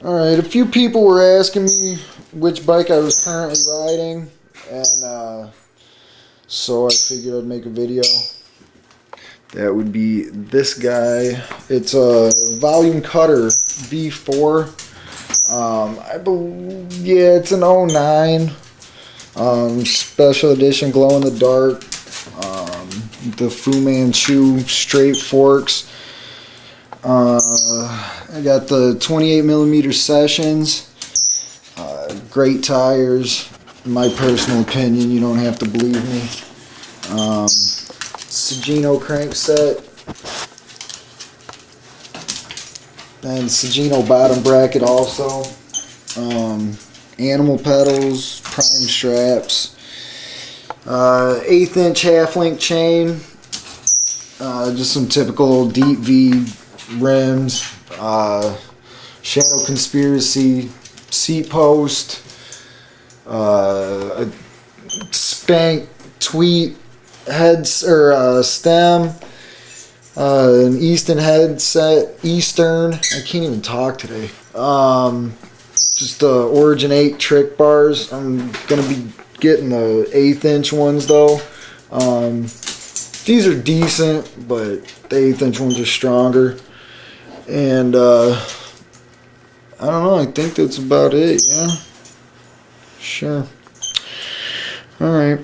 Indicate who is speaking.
Speaker 1: Alright, a few people were asking me which bike I was currently riding, and so I figured I'd make a video. That would be this guy. It's a Volume Cutter V4. I believe, yeah, it's an '09 special edition glow in the dark. The Fu Manchu straight forks. I got the 28mm sessions. Great tires. In my personal opinion, you don't have to believe me. Sagino crankset. And Sagino bottom bracket also. Animal pedals, prime straps. 1/8 inch half link chain. Just some typical deep V rims. Shadow Conspiracy seat post. A Spank Tweet heads or stem. An Easton headset. Eastern. I can't even talk today. Just the Origin 8 trick bars. I'm gonna be getting the 1/8 inch ones though. These are decent, but the 1/8 inch ones are stronger. And I don't know, I think that's about it, yeah? Sure. Alright.